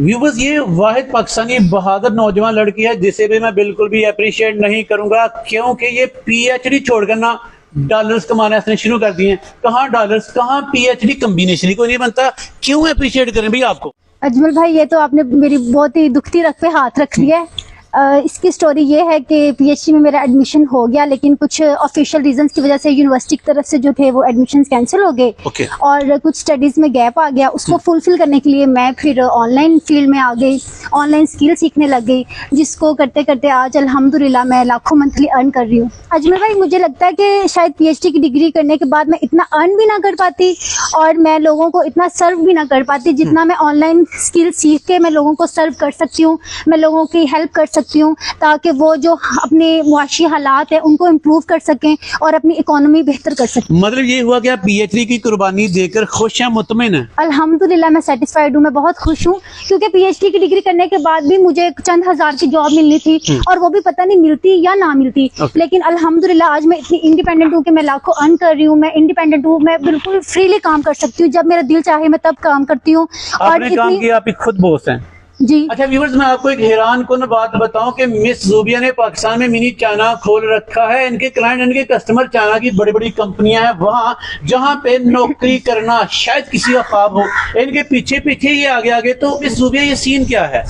Viewers, ये वाहिद पाकिस्तानी बहादुर नौजवान लड़की है जिसे भी मैं बिल्कुल भी अप्रिशिएट नहीं करूंगा, क्योंकि ये पीएचडी छोड़कर ना डॉलर्स कमाना इसने शुरू कर दिए हैं। कहाँ डॉलर्स, कहाँ पीएचडी, कम्बिनेशन ही कोई नहीं बनता। क्यों अप्रिशिएट करें भाई आपको? अजमल भाई, ये तो आपने मेरी बहुत ही दुखती रख पे हाथ रख दिया है। इसकी स्टोरी ये है कि पीएचडी में मेरा एडमिशन हो गया, लेकिन कुछ ऑफिशियल रीजंस की वजह से यूनिवर्सिटी की तरफ से जो थे वो एडमिशंस कैंसिल हो गए। और कुछ स्टडीज में गैप आ गया। उसको फुलफिल करने के लिए मैं फिर ऑनलाइन फील्ड में आ गई, ऑनलाइन स्किल सीखने लग गई, जिसको करते करते आज अल्हम्दुलिल्लाह मैं लाखों मंथली अर्न कर रही हूँ। अजमल भाई, मुझे लगता है कि शायद पीएचडी की डिग्री करने के बाद मैं इतना अर्न भी ना कर पाती और मैं लोगों को इतना सर्व भी ना कर पाती जितना मैं ऑनलाइन स्किल सीख के मैं लोगों को सर्व कर सकती हूँ, मैं लोगों की हेल्प कर सकती हूँ, ताकि वो जो अपने मुआशी हालात है उनको इम्प्रूव कर सकें और अपनी इकोनॉमी बेहतर कर सकें। मतलब ये हुआ कि आप पीएचडी की कुर्बानी देकर खुश हैं, मुतमिन हैं? अल्हम्दुलिल्लाह मैं सेटिस्फाइड हूँ, मैं बहुत खुश हूँ, क्योंकि पीएचडी की डिग्री करने के बाद भी मुझे चंद हजार की जॉब मिलनी थी और वो भी पता नहीं मिलती या ना मिलती। लेकिन अल्हम्दुलिल्लाह आज मैं इतनी इंडिपेंडेंट हूँ कि मैं लाखों अर्न कर रही हूँ, मैं इंडिपेंडेंट हूँ, मैं बिल्कुल फ्रीली काम कर सकती हूँ। जब मेरा दिल चाहे मैं तब काम करती हूँ। और काम किया, आप खुद बॉस हैं जी। अच्छा व्यूअर्स, मैं आपको एक हैरान कुन बात बताऊं कि मिस ज़ूबिया ने पाकिस्तान में मिनी चाइना खोल रखा है। इनके क्लाइंट, इनके कस्टमर चाइना की बड़ी बड़ी कंपनियां हैं, वहां जहां पे नौकरी करना शायद किसी का ख्वाब हो। इनके पीछे पीछे ये आगे आगे। तो मिस ज़ूबिया, ये सीन क्या है?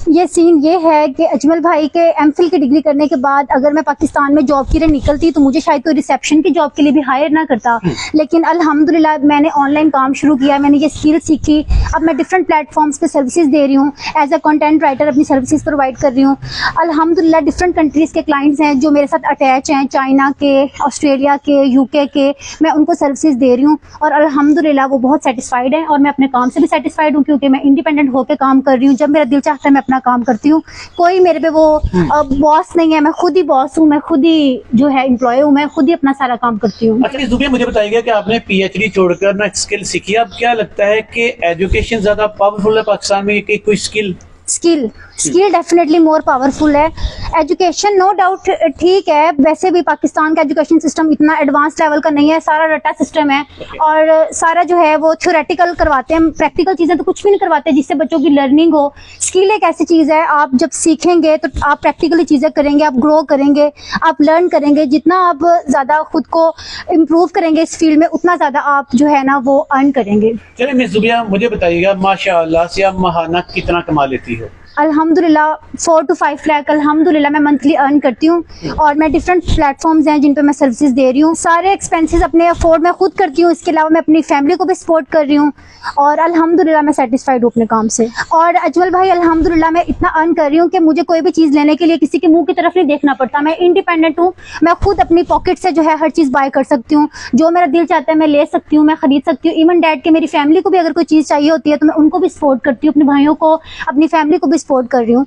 ये सीन ये है कि अजमल भाई के एमफिल की डिग्री करने के बाद अगर मैं पाकिस्तान में जॉब के लिए निकलती तो मुझे शायद कोई रिसेप्शन की जॉब के लिए भी हायर ना करता। लेकिन अल्हम्दुलिल्लाह मैंने ऑनलाइन काम शुरू किया, मैंने ये स्किल सीखी। अब मैं डिफरेंट प्लेटफॉर्म्स पे सर्विसेज दे रही हूँ, एज अ कंटेंट राइटर अपनी सर्विसेज प्रोवाइड कर रही हूँ। अल्हम्दुलिल्लाह डिफरेंट कंट्रीज के क्लाइंट्स हैं जो मेरे साथ अटैच हैं, चाइना के, ऑस्ट्रेलिया के, यूके के, मैं उनको सर्विसेज दे रही हूँ और अल्हम्दुलिल्लाह वो बहुत सेटिस्फाइड है और मैं अपने काम से भी सेटिस्फाइड हूँ, क्योंकि मैं इंडिपेंडेंट होकर काम कर रही हूँ। जब मेरा दिल चाहता है मैं अपना काम करती हूँ, कोई मेरे पे वो बॉस नहीं है, मैं खुद ही बॉस हूँ, मैं खुद ही जो है एम्प्लॉय हूँ, मैं खुद ही अपना सारा काम करती हूँ। अच्छा ज़ूबिया, मुझे बताइएगा कि आपने पीएचडी छोड़कर ना स्किल सीखी, अब क्या लगता है कि एजुकेशन ज्यादा पावरफुल है पाकिस्तान में कि कोई स्किल डेफिनेटली मोर पावरफुल है। एजुकेशन नो डाउट ठीक है, वैसे भी पाकिस्तान का एजुकेशन सिस्टम इतना एडवांस लेवल का नहीं है, सारा रट्टा सिस्टम है और सारा जो है वो थ्योरेटिकल करवाते हैं, प्रैक्टिकल चीजें तो कुछ भी नहीं करवाते जिससे बच्चों की लर्निंग हो। स्किल एक ऐसी चीज है, आप जब सीखेंगे तो आप प्रैक्टिकली चीजें करेंगे, आप ग्रो करेंगे, आप लर्न करेंगे। जितना आप ज्यादा खुद को इम्प्रूव करेंगे इस फील्ड में, उतना ज्यादा आप जो है ना वो अर्न करेंगे। चलिए मिस ज़ूबिया, मुझे बताइएगा माशाअल्लाह से आप महाना कितना कमा लेती हो? अल्हम्दुलिल्लाह 4 to 5 लाख अल्हम्दुलिल्लाह मैं मंथली अर्न करती हूँ और मैं डिफरेंट प्लेटफॉर्म्स हैं जिन पे मैं सर्विसेज दे रही हूँ। सारे एक्सपेंसेस अपने अफोर्ड मैं खुद करती हूँ, इसके अलावा मैं अपनी फैमिली को भी सपोर्ट कर रही हूँ और अल्हम्दुलिल्लाह मैं सेटिस्फाइड हूँ अपने काम से। और अजमल भाई, अल्हम्दुलिल्लाह मैं इतना अर्न कर रही हूँ कि मुझे कोई भी चीज़ लेने के लिए किसी के मुंह की तरफ नहीं देखना पड़ता। मैं इंडिपेंडेंट हूँ, मैं खुद अपनी पॉकेट से जो है हर चीज़ बाय कर सकती हूँ, जो मेरा दिल चाहता है मैं ले सकती हूँ, मैं खरीद सकती हूँ। इवन डैड के, मेरी फैमिली को भी अगर कोई चीज़ चाहिए होती है तो मैं उनको भी सपोर्ट करती हूँ, अपने भाइयों को, अपनी फैमिली को भी सपोर्ट कर रही हूँ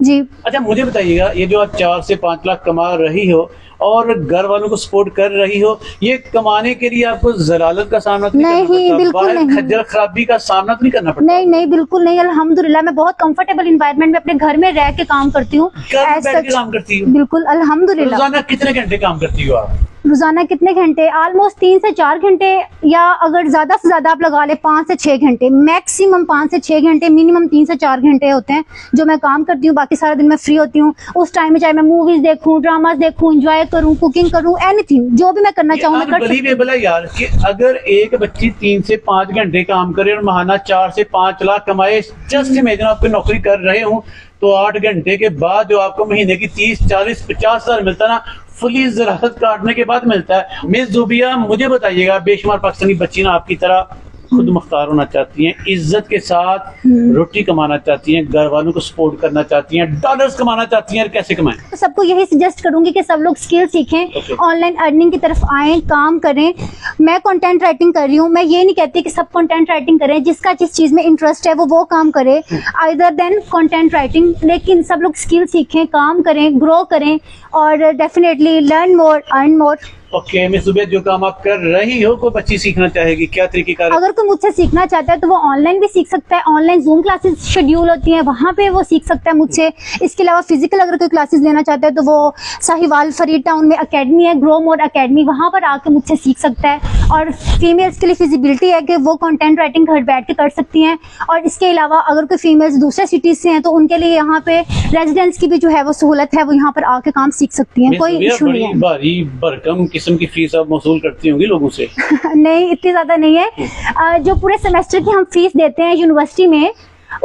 जी। अच्छा मुझे बताइएगा, ये जो आप 4 से 5 लाख कमा रही हो और घर वालों को सपोर्ट कर रही हो, ये कमाने के लिए आपको जलालत का सामना नहीं, बिल्कुल नहीं, खज्जल खराबी का सामना नहीं करना पड़ता? नहीं, बिल्कुल नहीं। अल्हम्दुलिल्लाह मैं बहुत कंफर्टेबल इन्वायरमेंट में अपने घर में रह के काम करती हूँ। काम करती हूँ? बिल्कुल अल्हम्दुलिल्लाह। रोजाना कितने घंटे काम करती हो आप? रोजाना कितने घंटे? ऑलमोस्ट 3 से 4 घंटे, या अगर ज्यादा से ज्यादा आप लगा ले 5 से 6 घंटे, मैक्सिमम 5 से 6 घंटे, मिनिमम 3 से 4 घंटे होते हैं जो मैं काम करती हूँ। बाकी सारा दिन मैं फ्री होती हूँ। उस टाइम में चाहे मैं मूवीज देखूँ, ड्रामास देखूँ, एंजॉय करूँ, कुकिंग करूँ, एनीथिंग, जो भी मैं करना चाहूँ मैं कर सकती हूँ। यार कि अगर एक बच्ची 3 से 5 घंटे काम करे और महाना 4 से 5 लाख कमाए, जस्ट इमेजिन आप कोई नौकरी कर रहे हो तो 8 घंटे के बाद जो आपको महीने की 30, 40, 50 हजार मिलता ना, फुली ज़राअत काटने के बाद मिलता है। मिस ज़ूबिया, मुझे बताइएगा, बेशुमार पाकिस्तानी बच्ची ना आपकी तरह खुद मुख्तार होना चाहती हैं, इज्जत के साथ रोटी कमाना चाहती हैं, घर वालों को सपोर्ट करना चाहती हैं, डॉलर्स कमाना चाहती हैं, कैसे कमाएं? तो सबको यही सजेस्ट करूंगी कि सब लोग स्किल सीखें, ऑनलाइन अर्निंग की तरफ आएं, काम करें। मैं कंटेंट राइटिंग कर रही हूँ, मैं ये नहीं कहती कि सब कंटेंट राइटिंग करें, जिसका जिस चीज में इंटरेस्ट है वो काम करे, आइदर देन कंटेंट राइटिंग। लेकिन सब लोग स्किल सीखें, काम करें, ग्रो करें और definitely learn more, earn more. Okay miss Zubia, जो काम आप कर रही हो कोई बच्ची सीखना चाहेगी, क्या तरीकेकार? अगर कोई मुझसे सीखना चाहता है तो वो ऑनलाइन भी सीख सकता है। ऑनलाइन जूम क्लासेस शेड्यूल होती हैं, वहाँ पे वो सीख सकता है मुझसे। इसके अलावा फिजिकल अगर कोई क्लासेस लेना चाहता है तो वो साहिवाल फरीद टाउन में अकेडमी है, ग्रो मोर अकेडमी, वहाँ पर आके मुझसे सीख सकता है। और फीमेल्स के लिए फिजिबिलिटी है कि वो कंटेंट राइटिंग घर बैठ के कर सकती हैं। और इसके अलावा अगर कोई फीमेल्स दूसरे सिटीज से हैं तो उनके लिए यहाँ पे रेजिडेंस की भी जो है वो सहूलत है, वो यहाँ पर आके काम सीख सकती हैं, कोई इशू नहीं है। भारी भरकम किस्म की फीस आप वसूल करती होंगी लोगों से? नहीं, इतनी ज्यादा नहीं है। जो पूरे सेमेस्टर की हम फीस देते हैं यूनिवर्सिटी में,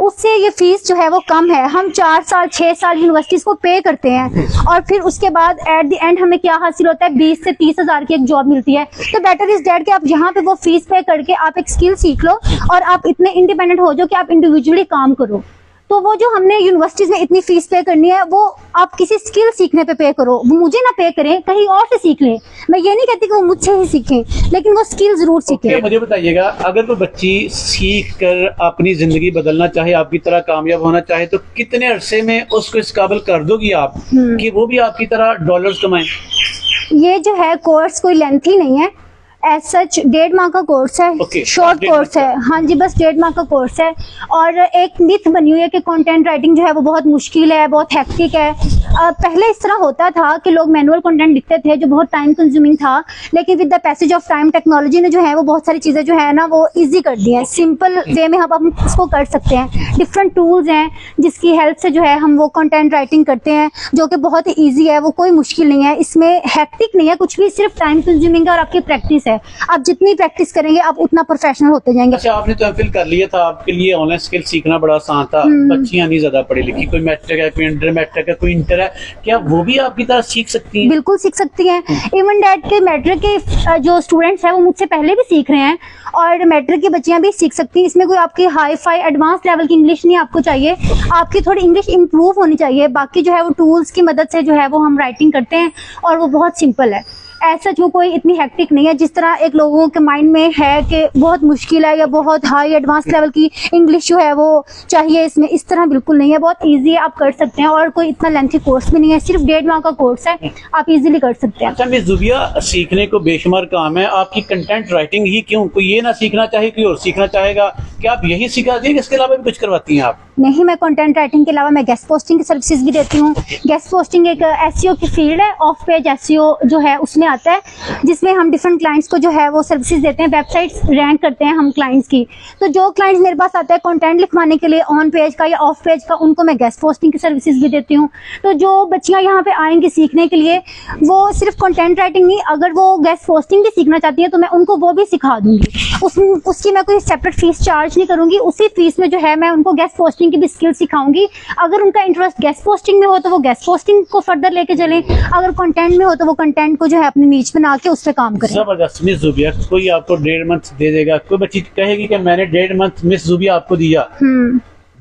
उससे ये फीस जो है वो कम है। हम 4 साल 6 साल यूनिवर्सिटीज को पे करते हैं और फिर उसके बाद एट द एंड हमें क्या हासिल होता है, 20 से 30 हजार की एक जॉब मिलती है। तो बेटर इज दैट कि आप यहाँ पे वो फीस पे करके आप एक स्किल सीख लो और आप इतने इंडिपेंडेंट हो जाओ कि आप इंडिविजुअली काम करो। तो वो जो हमने यूनिवर्सिटीज में इतनी फीस पे करनी है, वो आप किसी स्किल सीखने पे कर, वो मुझे ना पे करें, कहीं और से सीख लें। मैं ये नहीं कहती कि वो मुझसे ही सीखें, लेकिन वो स्किल जरूर सीखें। मुझे बताइएगा, अगर कोई बच्ची सीख कर अपनी जिंदगी बदलना चाहे, आपकी तरह कामयाब होना चाहे, तो कितने अरसे में उसको इस काबिल कर दोगी आप कि वो भी आपकी तरह डॉलर्स कमाए? ये जो है कोर्स कोई लेंथी नहीं है, एज सच 1.5 माह का कोर्स है, शॉर्ट कोर्स है। हाँ जी, बस 1.5 माह का कोर्स है। और एक मिथ बनी हुई है कि कंटेंट राइटिंग जो है वो बहुत मुश्किल है, बहुत हेक्टिक है। पहले इस तरह होता था कि लोग मैनुअल कंटेंट लिखते थे जो बहुत टाइम कंज्यूमिंग था, लेकिन with the passage of time technology ने जो है वो बहुत सारी चीज़ें जो है ना वो इजी कर दी हैं। सिंपल वे में हम इसको कर सकते हैं। डिफरेंट टूल्स हैं जिसकी हेल्प से जो है हम वो कंटेंट राइटिंग करते हैं, जो कि बहुत ही ईजी है, वो कोई मुश्किल नहीं है। इसमें हेक्टिक नहीं है कुछ भी, सिर्फ टाइम कंज्यूमिंग है और आपकी प्रैक्टिस है। आप जितनी प्रैक्टिस करेंगे आप उतना प्रोफेशनल होते जाएंगे। अच्छा, आपने तो एमफिल कर लिया था, आपके लिए ऑनलाइन स्किल सीखना बड़ा आसान था। बच्चियां नहीं ज्यादा पढ़ी लिखी, कोई मैट्रिक है, कोई अंडर मैट्रिक है, कोई इंटर है, क्या वो भी आपकी तरह सीख सकती हैं? बिल्कुल सीख सकती हैं। इवन डैट के मैट्रिक के जो स्टूडेंट्स हैं वो मुझसे पहले भी सीख रहे हैं और मैट्रिक की बच्चियां भी सीख सकती हैं। इसमें कोई आपकी हाई फाई एडवांस लेवल की इंग्लिश नहीं आपको चाहिए, आपकी थोड़ी इंग्लिश इंप्रूव होनी चाहिए। बाकी जो है वो टूल्स की मदद से जो है वो हम राइटिंग करते हैं और वो बहुत सिंपल है। ऐसा जो कोई इतनी हेक्टिक नहीं है जिस तरह एक लोगों के माइंड में है कि बहुत मुश्किल है या बहुत हाई एडवांस लेवल की इंग्लिश जो है वो चाहिए इसमें। इस तरह बिल्कुल नहीं है, बहुत इजी है, आप कर सकते हैं। और कोई इतना लेंथी कोर्स भी नहीं है, सिर्फ 1.5 माह का कोर्स है, आप इजीली कर सकते हैं। अच्छा मिस जुबिया, सीखने को बेशुमार काम है, आपकी कंटेंट राइटिंग ही क्यों? कोई ये ना सीखना चाहे, कोई और सीखना चाहेगा, क्या आप यही सिखा दिए, इसके अलावा भी कुछ करवाती हैं आप? नहीं, मैं कंटेंट राइटिंग के अलावा मैं गेस्ट पोस्टिंग की सर्विसेज भी देती हूँ। गेस्ट पोस्टिंग एक एसईओ की फील्ड है, ऑफ पेज एसईओ जो है उसमें आता है, जिसमें हम डिफरेंट क्लाइंट्स को जो है वो सर्विसेज देते हैं। वेबसाइट्स रैंक करते हैं हम क्लाइंट्स की। तो जो क्लाइंट्स मेरे पास आते हैं कंटेंट लिखवाने के लिए ऑन पेज का या ऑफ पेज का, उनको मैं गेस्ट पोस्टिंग की सर्विसेज भी देती हूँ। तो जो बच्चियाँ यहाँ पे आएंगी सीखने के लिए, वो सिर्फ कंटेंट राइटिंग नहीं, अगर वो गेस्ट पोस्टिंग भी सीखना चाहती है तो मैं उनको वो भी सिखा दूंगी। उसकी मैं कोई सेपरेट फीस चार्ज नहीं करूंगी। उसी फीस में जो है मैं उनको गेस्ट पोस्टिंग की भी स्किल सिखाऊंगी। अगर उनका इंटरेस्ट गेस्ट पोस्टिंग में हो तो वो गेस्ट पोस्टिंग को फर्दर लेके चलें, अगर कंटेंट में हो तो वो कंटेंट को जो है अपनी नीच बना के उस पर काम करें। जबरदस्त। मिस जुबिया, कोई आपको 1.5 मंथ दे देगा, कोई बच्ची कहेगी कि मैंने 1.5 मंथ मिस जुबिया आपको दिया,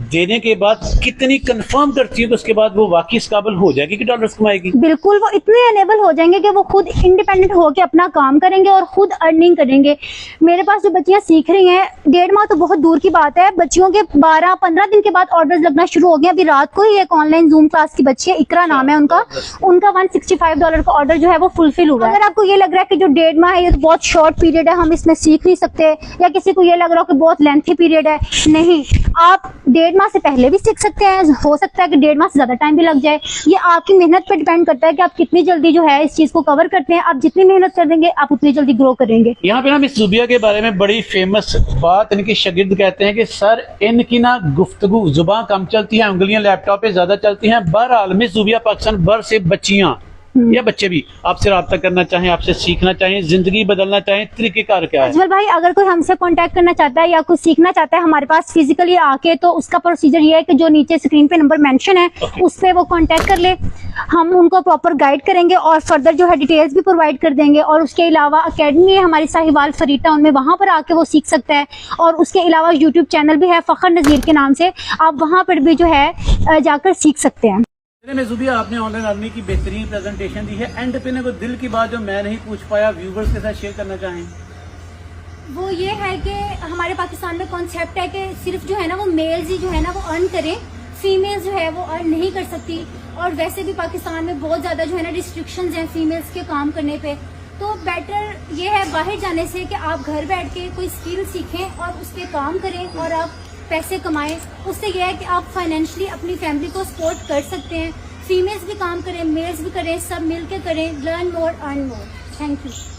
देने के बाद कितनी कंफर्म करती है कि उसके बाद वो वाकई इस काबिल हो जाएगी कि डॉलर्स कमाएगी? बिल्कुल, वो इतने एनेबल हो जाएंगे कि वो खुद इंडिपेंडेंट होकर अपना काम करेंगे और खुद अर्निंग करेंगे। मेरे पास जो बच्चियां सीख रही हैं, 1.5 माह तो बहुत दूर की बात है, बच्चियों के 12-15 दिन के बाद ऑर्डर्स लगना शुरू हो गए। अभी रात को ही एक ऑनलाइन जूम क्लास की बच्ची है, इकरा नाम है उनका $165 का ऑर्डर जो है वो फुलफिल हुआ है। अगर आपको ये लग रहा है कि जो 1.5 माह है ये तो बहुत शॉर्ट पीरियड है, हम इसमें सीख नहीं सकते, या किसी को ये लग रहा हो कि बहुत लेंथी पीरियड है, नहीं, आप 1.5 माह से पहले भी सीख सकते हैं। हो सकता है कि 1.5 माह से ज्यादा टाइम भी लग जाए। ये आपकी मेहनत पे डिपेंड करता है कि आप कितनी जल्दी जो है इस चीज को कवर करते हैं। आप जितनी मेहनत कर देंगे आप उतनी जल्दी ग्रो करेंगे। यहाँ पे ना मिस जुबिया के बारे में बड़ी फेमस बात इनके शागिर्द कहते हैं कि सर इनकी ना गुफ्तगू जुबान कम चलती है, उंगलियां लैपटॉप पे ज्यादा चलती हैं। बहरहाल मिस जुबिया पाकिस्तान भर से बच्चियां या बच्चे भी आपसे रब्ता करना चाहें, आपसे सीखना चाहें, जिंदगी बदलना चाहें, तरीकेकार क्या है? अजमल भाई, अगर कोई हमसे कांटेक्ट करना चाहता है या कुछ सीखना चाहता है हमारे पास फिजिकली आके, तो उसका प्रोसीजर ये है कि जो नीचे स्क्रीन पे नंबर मेंशन है उस पे वो कांटेक्ट कर ले। हम उनको प्रॉपर गाइड करेंगे और फर्दर जो है डिटेल्स भी प्रोवाइड कर देंगे। और उसके अलावा अकेडमी है हमारी साहिवाल फरीद टाउन में, वहाँ पर आके वो सीख सकता है। और उसके अलावा यूट्यूब चैनल भी है फखर नज़ीर के नाम से, आप वहाँ पर भी जो है जाकर सीख सकते हैं। जुबिया, आपने ऑनलाइन अर्निंग की बेहतरीन प्रेजेंटेशन दी है। एंड पे ने कोई दिल की बात जो मैं नहीं पूछ पाया व्यूवर्स के साथ शेयर करना चाहें? वो ये है कि हमारे पाकिस्तान में कॉन्सेप्ट है कि सिर्फ जो है ना वो मेल्स ही जो है ना वो अर्न करें, फीमेल्स जो है वो अर्न नहीं कर सकती। और वैसे भी पाकिस्तान में बहुत ज्यादा जो है ना रिस्ट्रिक्शंस हैं फीमेल्स के काम करने पे। तो बेटर ये है बाहर जाने से कि आप घर बैठ के कोई स्किल सीखें और उस पर काम करें और आप पैसे कमाएं। उससे यह है कि आप फाइनेंशियली अपनी फैमिली को सपोर्ट कर सकते हैं। फीमेल्स भी काम करें, मेल्स भी करें, सब मिल के करें। Learn more, earn more. Thank you.